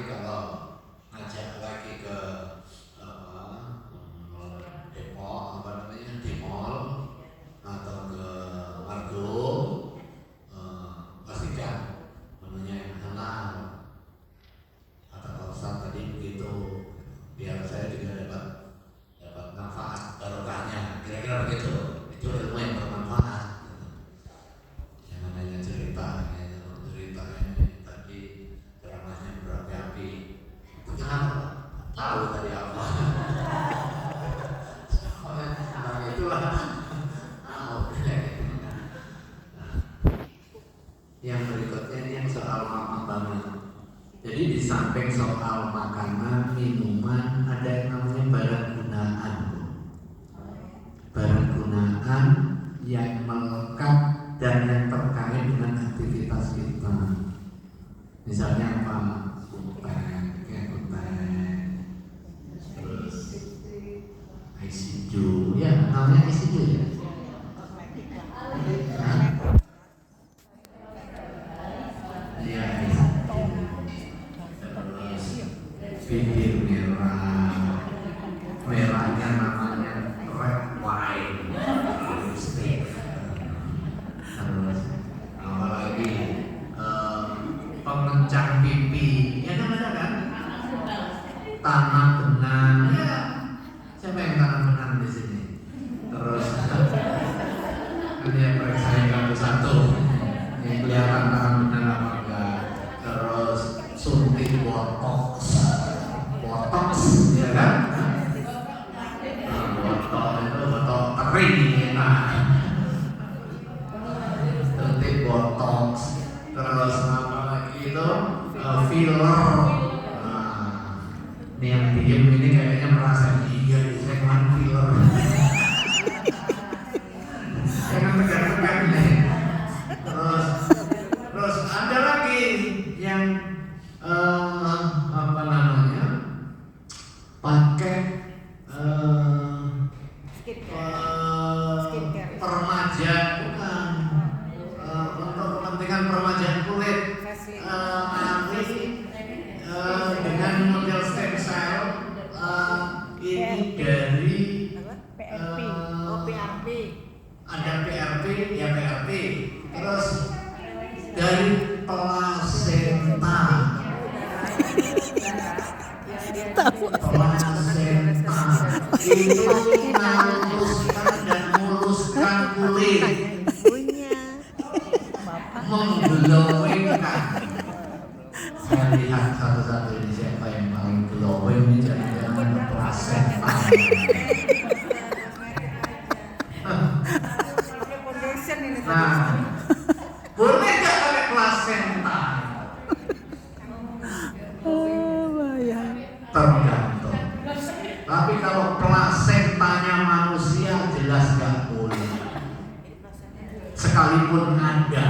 nanti kalau ngajak lagi ke Depok, di mall atau ke Margo, pastikan menunya yang halal. Kata Pak Ustadz tadi begitu, biar saya juga dapat manfaat barokahnya, kira-kira begitu. Itu ilmu yang bermanfaat. Jangan hanya cerita ini tadi ceramahnya berapi-api. Kenapa? Tahu tadi apa? Nah itulah. Yang berikutnya ini yang soal makanan. Jadi di samping soal makanan, minuman, ada yang namanya barang gunaan. Barang gunaan yang melekat dan yang terkait dengan aktivitas kita. Misalnya apa? Kutek, terus ICU, ya namanya ICU ya. Iya, terus bibir merah, merahnya namanya red wine, lipstick. Terus apalagi pengencang pipi, ya kan ada kan? Tanam benang, ya. Siapa yang tanam benang di sini? Terus ini yang periksa satu-satu, yang kelihatan tanam benang apa enggak? Terus suntik botox, ya kan? Botox itu botox kering, nah. Suntik botox, terus apa lagi itu filler. Ini yang diem ini kayaknya merasa iya saya kemarin filler. Jangan tegang-tegang nih. Terus ada lagi yang apa namanya pakai permajaan, bukan untuk kepentingan permajaan kulit, dengan model stem cell ini dari PRP. Ada PRP, ya PRP. Terus dari plasenta. Plasenta itu menghaluskan dan muluskan kulit, mengglowingkan. Saya lihat satu-satu ini siapa yang paling glowing ini, jangan-jangan plasenta. Nah, boleh nggak pakai plasenta? Tergantung. Tapi kalau plasentanya manusia jelas nggak boleh. Sekalipun ada.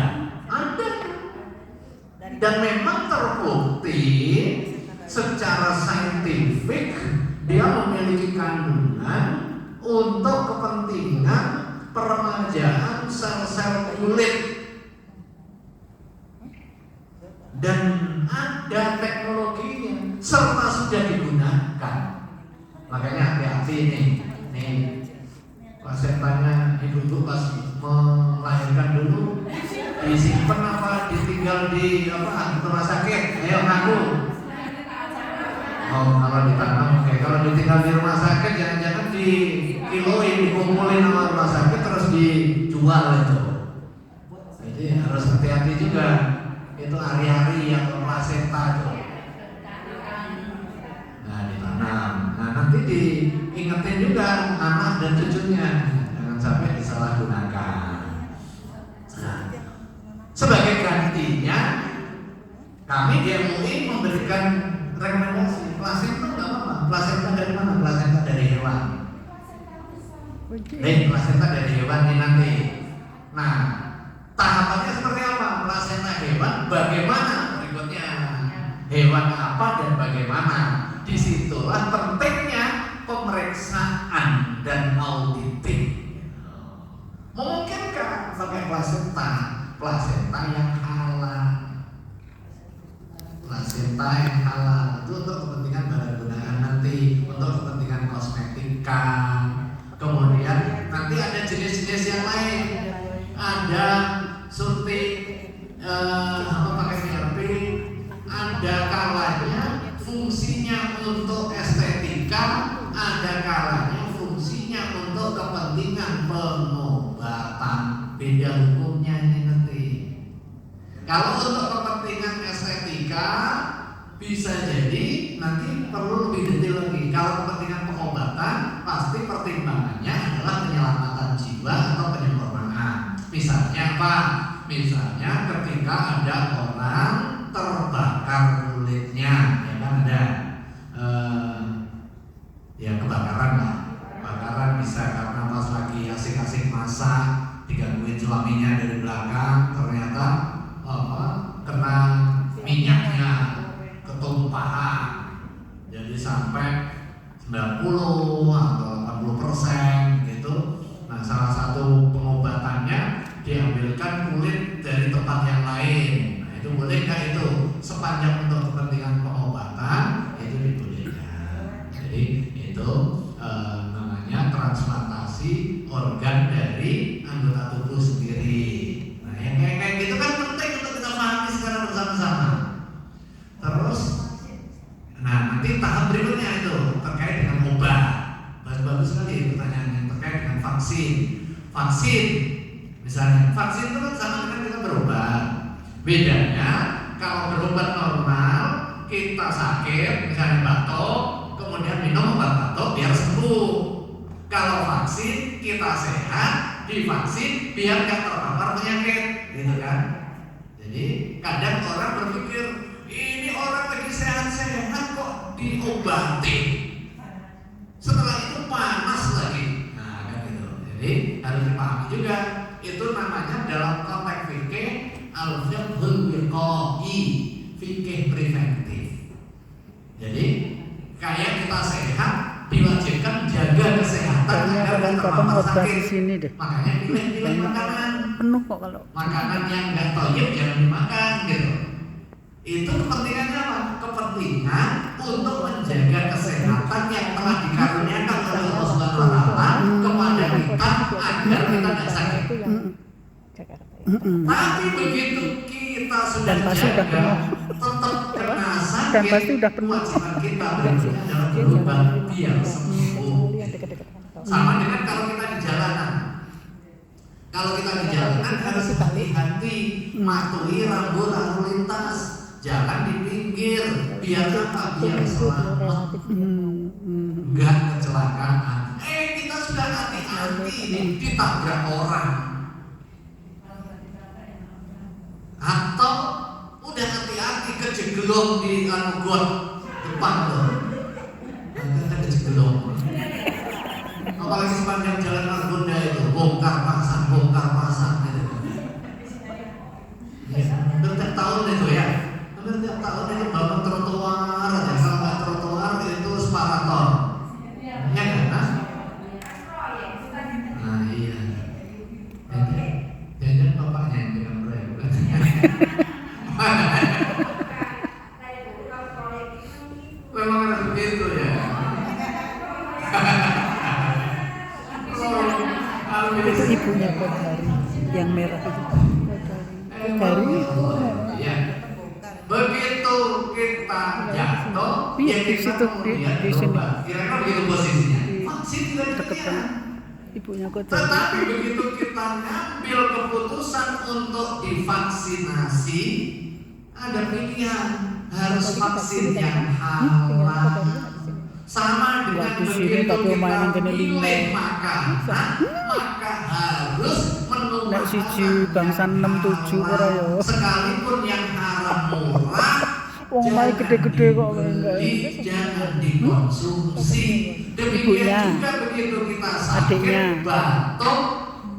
Dan memang terbukti secara saintifik dia memiliki kandungan untuk kepentingan peremajaan sel-sel kulit, dan ada teknologinya serta sudah digunakan. Makanya hati-hati nih plasentanya ibu pas melahirkan dulu disimpan apa ditinggal di rumah sakit? Ayo ngaku. Oh, kalau ditanam, oke. Kalau ditinggal di rumah sakit, jangan-jangan dikiloin, dikumpulin sama rumah sakit terus dijual itu. Jadi harus hati-hati juga. Itu hari-hari yang plasenta itu. Nah, ditanam. Nah, nanti diingetin juga anak dan cucunya, jangan sampai disalahgunakan. Nah, sebagai gantinya, kami di MUI memberikan rekomendasi plasenta nggak apa-apa. Plasenta dari mana? Plasenta dari hewan. Plasenta dari hewan ini nanti. Nah, tahapannya seperti apa? Plasenta hewan bagaimana berikutnya? Hewan apa dan bagaimana? Disitulah pentingnya pemeriksaan dan auditing. Memungkinkan pakai plasenta yang halal. Plasenta yang halal. kosmetika, kemudian nanti ada jenis-jenis yang lain, ada suntik pakai PRP, ada kalanya fungsinya untuk estetika, ada kalanya fungsinya untuk kepentingan pengobatan. Beda hukumnya ini nanti. Kalau untuk kepentingan estetika bisa jadi nanti perlu lebih detail lagi. Kalau kepentingan pengobatan pasti pertimbangannya adalah penyelamatan jiwa atau penyempurnaan. Misalnya apa? Misalnya ketika ada orang terbakar kulitnya, ya kan ada ya kebakaran lah. Kebakaran bisa karena pas lagi asik-asik masak digangguin suaminya dari belakang, ternyata kena minyaknya ketumpahan, jadi sampai 90 atau 80% gitu. Nah, salah satu pengobatannya diambilkan kulit dari tempat yang lain. Nah, itu boleh nggak itu? Sepanjang untuk kepentingan pengobatan itu dibolehkan. Jadi itu namanya transplantasi organ dari anggota tubuh sendiri. Nah, yang kayak gitu kan penting untuk kita pahami secara bersama-sama. Terus, nah nanti tahap berikutnya itu terkait dengan obat. Bagus sekali pertanyaannya terkait dengan vaksin. Vaksin, misalnya vaksin itu kan sama dengan kita berobat. Bedanya kalau berobat normal kita sakit, misalnya batuk, kemudian minum obat batuk biar sembuh. Kalau vaksin kita sehat, divaksin biar nggak terpapar penyakit, gitu kan? Jadi kadang orang berpikir ini orang lagi sehat-sehat kok diobati. Setelah itu panas lagi. Nah, kan gitu. Jadi harus dipahami juga. Itu namanya dalam konteks fikih al-fiqhul wiqai, fikih preventif. Jadi kayak kita sehat diwajibkan jaga kesehatan agar tidak terpapar sakit. Makanya pilih-pilih makanan. Penuh kok kalau makanan yang nggak toyib jangan dimakan gitu. Itu kepentingannya apa? Kepentingan untuk menjaga kesehatan yang telah dikaruniakan oleh Allah Subhanahu wa taala kepada kita agar kita tidak sakit. Tapi begitu kita sudah jaga, tetap kena sakit, kewajiban kita adalah berubah biar sembuh. Sama dengan kalau kita di jalanan. Kalau kita di jalanan harus hati-hati, matuhi rambu lalu lintas, jalan di pinggir, biar apa? Biar selamat, enggak kecelakaan. Kita sudah hati-hati ditabrak orang, atau udah hati-hati kejeglong di got depan tuh, kita kejeglong. Apalagi sepanjang jalan Margonda itu bongkar pasang gitu. Ya, hampir tiap tahun itu ya. Hampir tiap tahun itu bangun trotoar aja. Kalau nggak trotoar itu separator. Ya kan? Nah iya. Jangan bapaknya yang dengan proyek bukan? Memang harus begitu ya. itu ibunya Kodari yang merah itu. Kodari itu. Ya. Begitu kita jatuh, Iya, di situ di sini. Kira-kira begitu posisinya. Vaksin tidak demikian. Ibunya Kodari. Tetapi begitu kita ngambil keputusan untuk divaksinasi, ada pilihan harus vaksin yang halal. Sama dengan begitu kita pilih makanan, maka harus menunggu bangsa 67 ora ya. Sekalipun yang haram murah, wong mai gede-gede kok enggak. Jangan dikonsumsi. Demikian juga begitu kita sakit, batuk,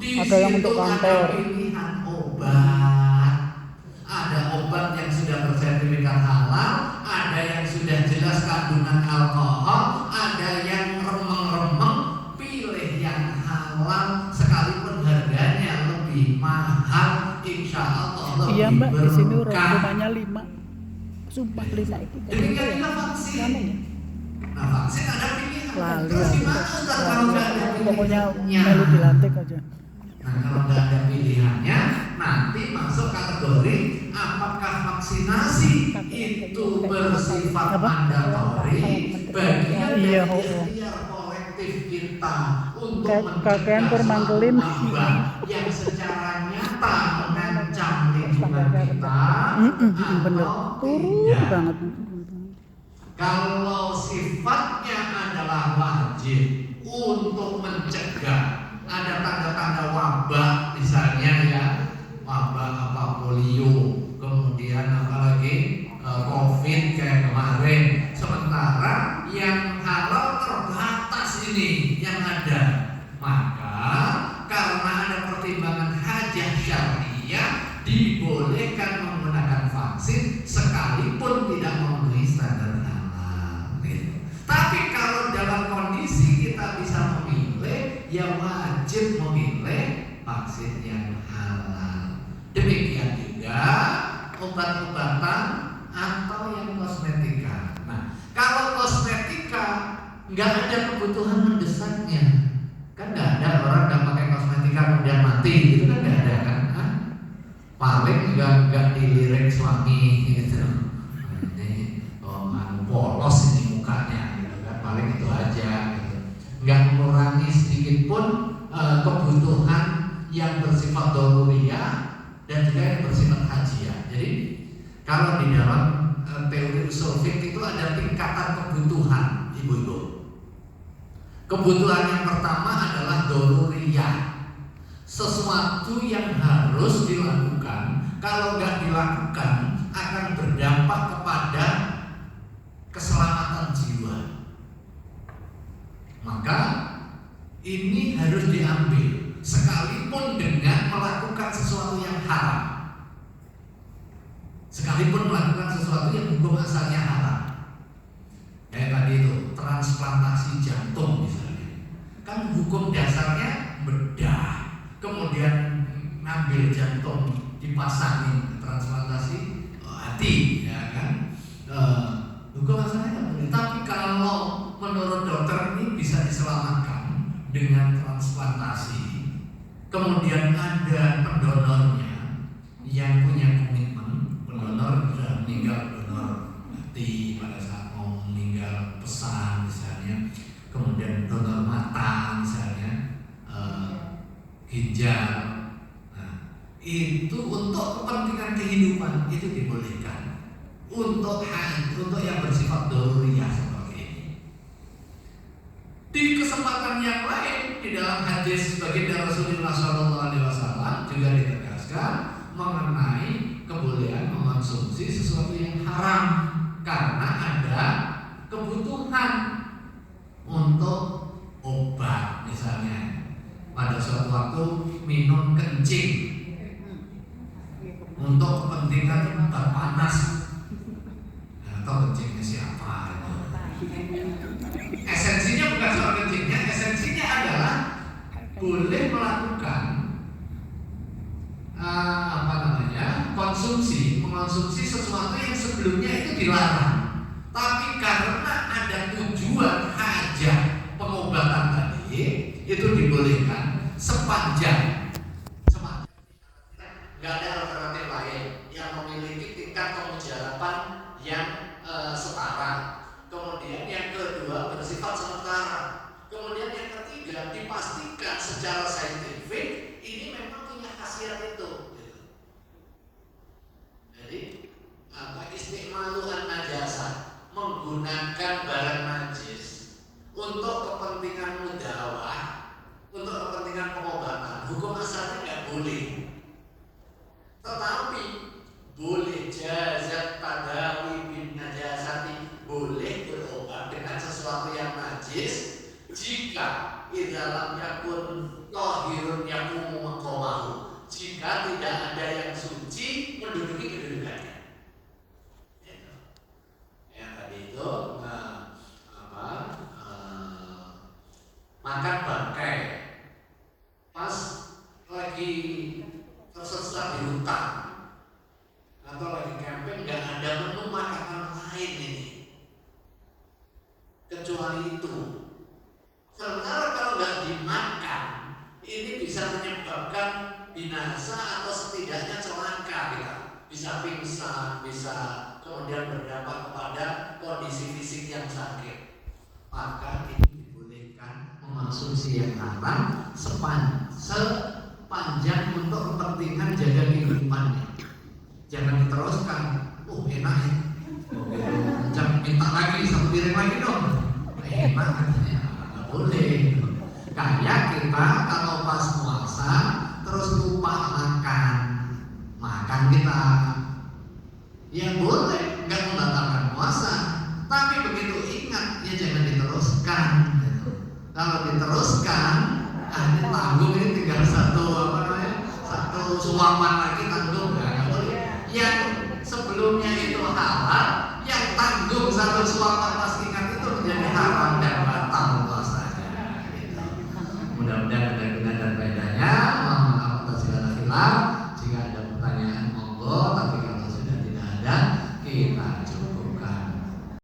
ada yang untuk kantor. Pilihan obat. Ada obat yang sudah bersertifikat halal, ada yang sudah jelas kandungan alkohol, ada yang remeng-remeng. Pilih yang halal sekalipun harganya lebih mahal, insya Allah lebih iya mbak, di sini berkah. rumahnya 5. Sumpah 5 itu. Demikian juga vaksin. Nah vaksin ada pilihan. lali Terus aku. gimana Ustaz kalau nggak ada Pokoknya pilihannya? melu dilantik aja. Nah, kalau nggak ada pilihannya, nanti masuk kategori apakah vaksinasi itu bersifat Apa? mandatori, bagian dari Iya, ikhtiar kolektif kita untuk Kakean kur mencegah mangkelin. suatu wabah yang secara nyata mengancam lingkungan kita Bener. atau Turu tidak. banget. Kalau sifatnya adalah wajib untuk mencegah, ada tanda-tanda wabah misalnya ya, wabah apa polio, kemudian apalagi COVID kayak kemarin. Sementara yang halal terbatas ini yang ada, maka karena ada pertimbangan hajah syariah dibolehkan menggunakan vaksin sekalipun tidak memenuhi standar halal. Tapi kalau dalam kondisi kita bisa memilih, ya wajib memilih vaksin yang halal. Demikian juga obat-obatan atau yang kosmetika. Nah, kalau kosmetika nggak ada kebutuhan mendesaknya, kan nggak ada orang nggak pakai kosmetika kemudian mati, gitu kan nggak ada kan? Paling nggak dilirik suami gitu. Ini polos ini mukanya, gitu kan? Paling itu aja, gitu. Nggak mengurangi sedikit pun kebutuhan yang bersifat doruriyah dan juga yang bersifat hajiyah. Jadi kalau di dalam teori usul fikih itu ada tingkatan kebutuhan, ibu-ibu. Kebutuhan yang pertama adalah doruriyah, sesuatu yang harus dilakukan. Kalau nggak dilakukan akan berdampak kepada keselamatan jiwa. Maka ini harus diambil, sekalipun dengan melakukan sesuatu yang haram. Sekalipun melakukan sesuatu yang hukum asalnya haram. Kayak tadi itu, transplantasi jantung misalnya. Kan hukum dasarnya bedah, kemudian ngambil jantung dipasangin, transplantasi hati, ya kan? Hukum asalnya nggak boleh. Tapi kalau menurut dokter ini bisa diselamatkan dengan transplantasi, kemudian ada pendonornya yang punya komitmen, pendonor sudah meninggal, donor hati pada saat mau meninggal, pesan misalnya, kemudian donor mata misalnya, ginjal. Nah, itu untuk kepentingan kehidupan itu dibolehkan. Untuk yang bersifat doruriyah seperti ini. Di kesempatan yang lain di dalam hadis baginda Rasulullah SAW juga ditegaskan mengenai kebolehan mengonsumsi sesuatu yang haram karena ada kebutuhan untuk obat, misalnya pada suatu waktu minum kencing untuk kepentingan obat panas. Atau kencingnya siapa itu? Esensinya bukan soal kencingnya, esensinya adalah boleh melakukan mengonsumsi sesuatu yang sebelumnya itu dilarang. Tapi karena ada tujuan hajat pengobatan tadi, itu dibolehkan sepanjang nggak ada alternatif lain yang memiliki tingkat pemujaraban yang setara. Kemudian yang kedua bersifat sementara. Kemudian yang ketiga dipastikan secara saintifik ini memang punya khasiat itu. Jadi istimaluan najasa, menggunakan barang najis untuk kepentingan mudawah, untuk kepentingan pengobatan. Hukum asalnya nggak boleh. Tetapi boleh jazat tadawi bin najasati, boleh berobat dengan sesuatu yang najis jika idalam yakun tohirun yakumu maqamahu, jika tidak ada yang suci menduduki kedudukannya. Yang tadi itu makan bangkai pas lagi tersesat di hutan atau lagi camping, nggak ada menu makanan lain ini kecuali itu. bisa pingsan, bisa kemudian berdampak kepada kondisi fisik yang sakit, maka ini dibolehkan mengonsumsi yang haram sepanjang untuk kepentingan jaga kehidupannya. Jangan diteruskan, oh enak ya, jangan minta lagi, satu piring lagi dong, enak katanya, nggak boleh. Kayak kita kalau pas puasa terus lupa makan kita, ya boleh, nggak membatalkan puasa, tapi begitu ingat ya jangan diteruskan. Kalau diteruskan, ini tanggung, ini tinggal satu suapan lagi tanggung, nggak boleh. Yang sebelumnya itu halal, yang tanggung satu suapan pas ingat itu menjadi haram dan batal puasanya. Mudah-mudahan